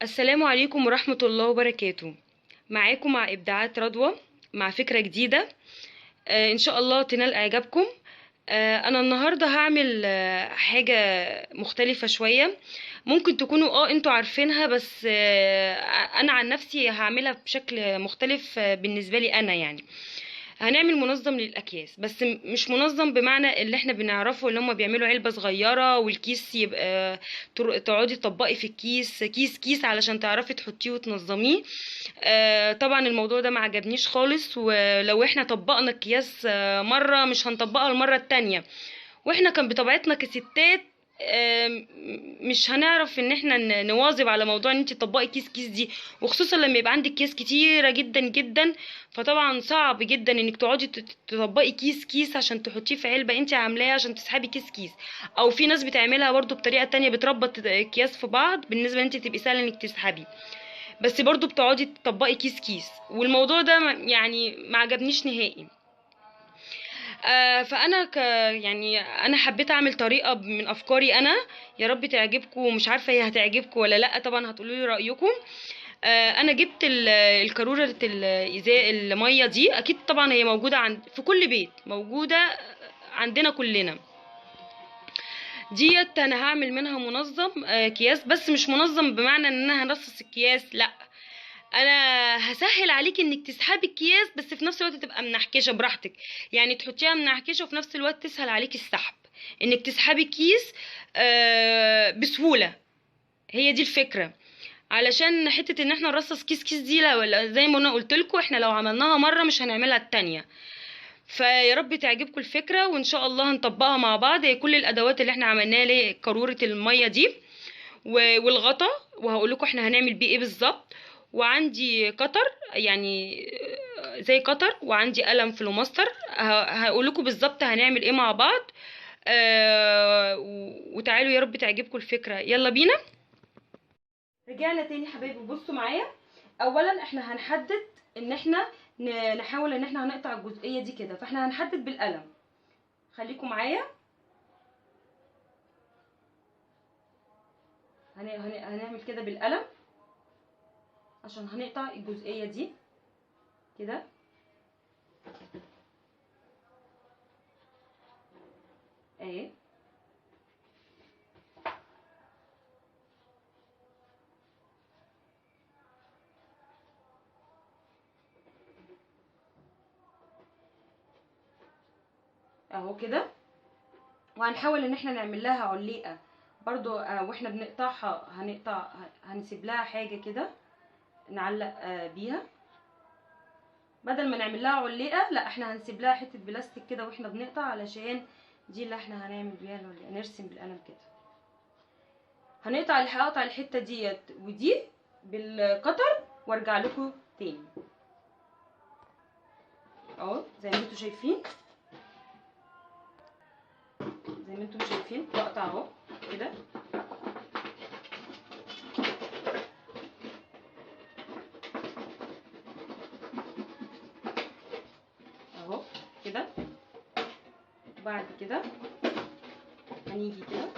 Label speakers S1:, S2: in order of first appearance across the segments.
S1: السلام عليكم ورحمة الله وبركاته. معاكم مع إبداعات رضوى، مع فكرة جديدة. إن شاء الله تنال إعجابكم. أنا النهاردة هعمل حاجة مختلفة شوية. ممكن تكونوا انتوا عارفينها، بس أنا عن نفسي هعملها بشكل مختلف بالنسبة لي أنا يعني. هنعمل منظم للأكياس، بس مش منظم بمعنى اللي احنا بنعرفه، اللي هما بيعملوا علبة صغيرة والكيس يبقى تقعدي تطبقي في الكيس كيس كيس علشان تعرفي تحطيه وتنظميه. طبعا الموضوع ده ما عجبنيش خالص، ولو احنا طبقنا الكياس مرة مش هنطبقها المرة التانية. واحنا كان بطبيعتنا كستات مش هنعرف ان احنا نواظب على موضوع ان انت تطبقي كيس كيس دي، وخصوصا لما يبقى عندك كيس كتيرة جدا جدا. فطبعا صعب جدا انك تقعدي تطبقي كيس كيس عشان تحطيه في علبة انت عاملاها عشان تسحبي كيس كيس. او في ناس بتعملها برضو بطريقة تانية، بتربط اكياس في بعض بالنسبة ان انت تبقي سهل انك تسحبي، بس برضو بتقعدي تطبقي كيس كيس. والموضوع ده يعني ما عجبنيش نهائي. فانا يعني انا حبيت اعمل طريقه من افكاري انا. يا رب تعجبكم، مش عارفه هي هتعجبكم ولا لا، طبعا هتقولوا لي رايكم. انا جبت الكاروره الازاء الميه دي، اكيد طبعا هي موجوده في كل بيت، موجوده عندنا كلنا. ديت انا هعمل منها منظم اكياس، بس مش منظم بمعنى ان انا هنصص الكياس، لا. انا هسهل عليك انك تسحبي الكياس، بس في نفس الوقت تبقى منحكشه براحتك. يعني تحطيها منحكشه وفي نفس الوقت تسهل عليك السحب، انك تسحبي الكيس بسهوله. هي دي الفكره. علشان حته ان احنا نرصص كيس كيس دي، لا، ولا زي ما انا قلت لكم، احنا لو عملناها مره مش هنعملها التانية. فيا رب تعجبكم الفكره، وان شاء الله هنطبقها مع بعض. هي كل الادوات اللي احنا عملناها ليه قاروره الميه دي والغطا، وهقول لكم احنا هنعمل بيه ايه بالظبط. وعندي قطر، يعني زي قطر، وعندي قلم فلوماستر. هقول لكم بالظبط هنعمل ايه مع بعض. وتعالوا يا رب تعجبكم الفكرة، يلا بينا. رجعنا تاني حبايبي، بصوا معايا. اولا احنا هنحدد ان احنا نحاول ان احنا هنقطع الجزئية دي كده، فاحنا هنحدد بالقلم. خليكم معايا. هنعمل كده بالقلم عشان هنقطع الجزئية دي كده اهي. اهو كده. وهنحاول ان احنا نعمل لها عليقه برضو. واحنا بنقطعها هنسيب لها حاجه كده نعلق بيها. بدل ما نعمل لها عليقه، لا، احنا هنسيب لها حته بلاستيك كده واحنا بنقطع، علشان دي اللي احنا هنعمل بيها العليقه. نرسم بالقلم كده. هقطع الحته ديت ودي بالقطر وارجع لكم تاني. اهو زي ما انتم شايفين، زي ما انتم شايفين بقطع اهو كده. اهو كده. وبعد كده هنيجي كده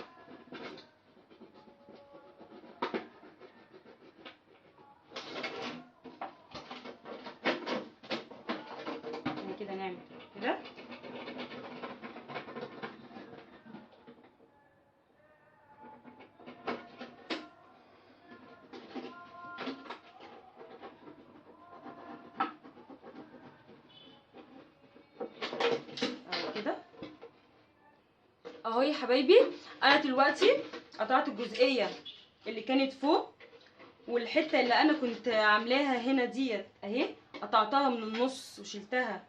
S1: كده نعمل كده. اهو كده. اهو يا حبايبي، انا دلوقتي قطعت الجزئيه اللي كانت فوق، والحته اللي انا كنت عاملاها هنا ديت اهي قطعتها من النص وشلتها،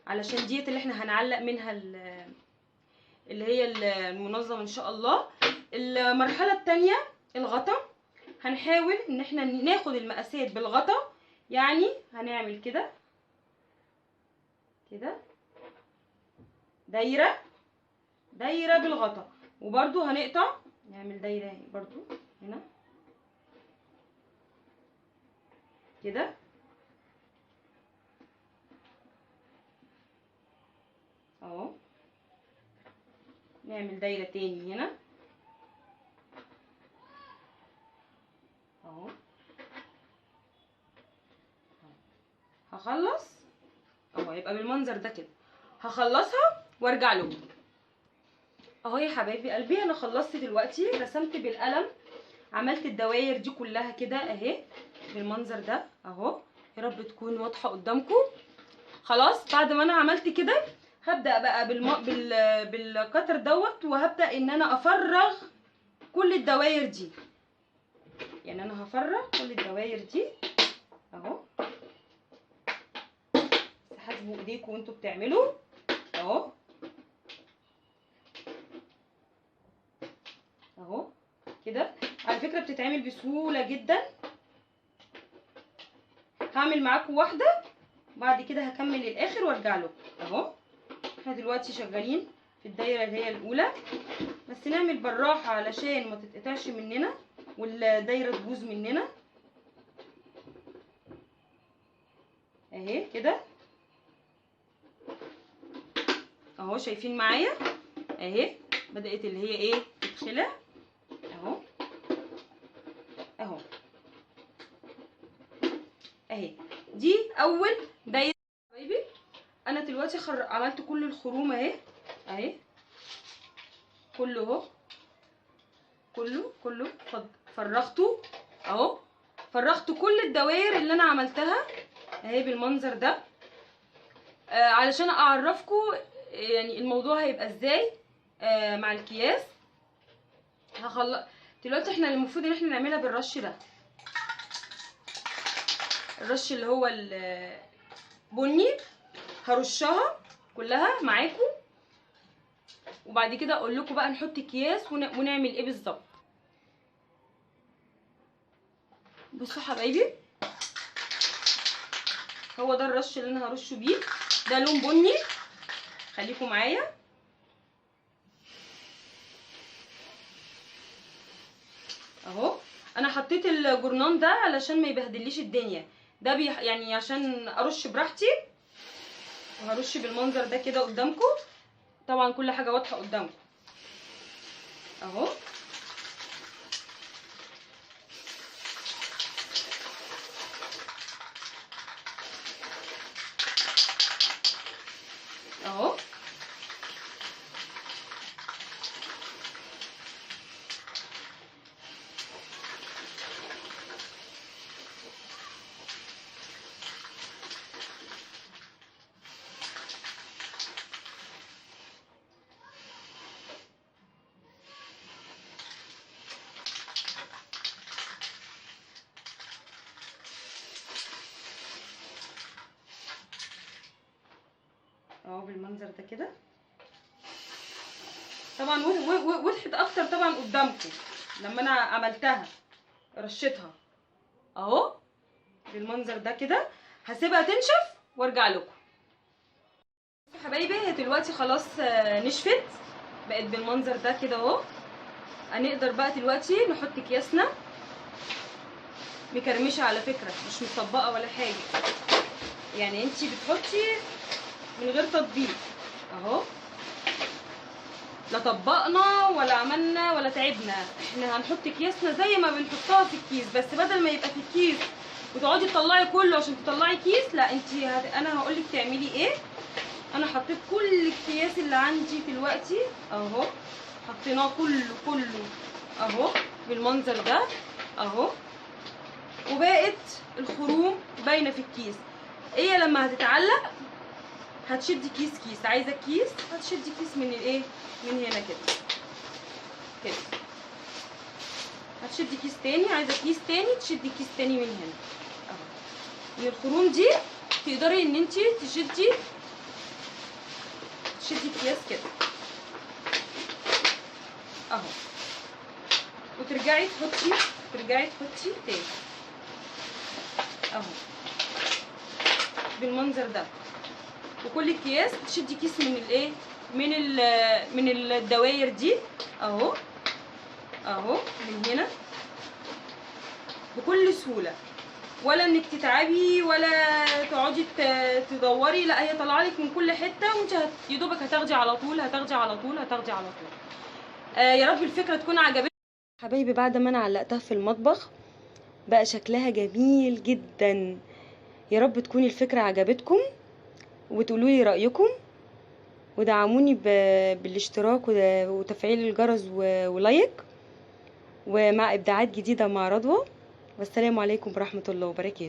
S1: علشان ديت اللي احنا هنعلق منها اللي هي المنظم ان شاء الله. المرحله التانية الغطا، هنحاول ان احنا ناخد المقاسات بالغطا. يعني هنعمل كده كده دايره دايره بالغطا، وبرده هنقطع نعمل دايره اهي برده هنا كده. اهو نعمل دايره تاني هنا اهو هخلص اهو، هيبقى بالمنظر ده كده. هخلصها وارجع لكم اهو يا حبايبي قلبي. انا خلصت دلوقتي، رسمت بالقلم، عملت الدواير دي كلها كده اهي بالمنظر ده اهو. يا رب تكون واضحه قدامكم. خلاص بعد ما انا عملت كده هبدا بقى بالقطر دوت، وهبدا ان انا افرغ كل الدواير دي. يعني انا هفرغ كل الدواير دي اهو. حاسبوا ايديكم وانتوا بتعملوا اهو اهو كده. على فكره بتتعمل بسهوله جدا. هعمل معاكم واحده بعد كده هكمل الاخر وارجع لكم اهو. احنا دلوقتي شغالين في الدايره اللي هي الاولى، بس نعمل بالراحه علشان ما تتقطعش مننا والدايره تبوظ مننا اهي كده اهو. شايفين معايا اهي بدات اللي هي ايه تتخلع اهو اهو اهي. دي اول دايره حبايبي. انا دلوقتي عملت كل الخروم اهي اهي كله اهو، كله فرغته اهو. فرغت كل الدوائر اللي انا عملتها اهي بالمنظر ده علشان اعرفكم يعني الموضوع هيبقى ازاي مع الكياس. دلوقتي احنا المفروض ان احنا نعملها بالرش ده، الرش اللي هو البني. هرشها كلها معاكم وبعد كده اقول لكم بقى نحط اكياس ونعمل ايه بالظبط. بصوا حبايبي هو ده الرش اللي انا هرشه بيه، ده لون بني. خليكم معايا اهو. انا حطيت الجرنان ده علشان ما يبهدليش الدنيا، ده يعني عشان ارش براحتي. وهرش بالمنظر ده كده قدامكم، طبعا كل حاجه واضحه قدامكم اهو اهو اهو بالمنظر ده كده. طبعا وضحت اكتر طبعا قدامكم لما انا عملتها رشيتها اهو بالمنظر ده كده. هسيبها تنشف وارجع لكم حبايبي. هي دلوقتي خلاص نشفت، بقت بالمنظر ده كده اهو. هنقدر بقى دلوقتي نحط اكياسنا مكرمشه، على فكره مش مطبقه ولا حاجه، يعني انتي بتحطي من غير تطبيق اهو. لا طبقنا ولا عملنا ولا تعبنا، احنا هنحط اكياسنا زي ما بنحطها في الكيس، بس بدل ما يبقى في الكيس وتقعدي تطلعي كله عشان تطلعي كيس، لا انتي انا هقولك تعملي ايه. انا حطيت كل الكياس اللي عندي دلوقتي اهو، حطيناه كله اهو بالمنظر ده اهو. وبقت الخروم باينه في الكيس. هي لما هتتعلق هتشدي كيس، عايزه كيس هتشدي كيس من الايه، من هنا كده كده. هتشدي كيس تاني، عايزه كيس تاني تشدي كيس تاني من هنا اهو. من الخروم دي تقدري ان انتي تشدي الكياس كده اهو، وترجعي تحطي تاني اهو بالمنظر ده. وكل اكياس تشدي كيس من الايه، من الدواير دي اهو من هنا بكل سهوله، ولا انك تتعبي ولا تقعدي تدوري، لا هي طالعه لك من كل حته وانت يا دوبك هتاخدي على طول. يا رب الفكره تكون عجبتكم حبايبي. بعد ما انا علقتها في المطبخ بقى شكلها جميل جدا. يا رب تكون الفكرة عجبتكم وتقولوا لي رأيكم، ودعموني بالاشتراك وتفعيل الجرس ولايك، ومع إبداعات جديدة مع رضوى. والسلام عليكم ورحمة الله وبركاته.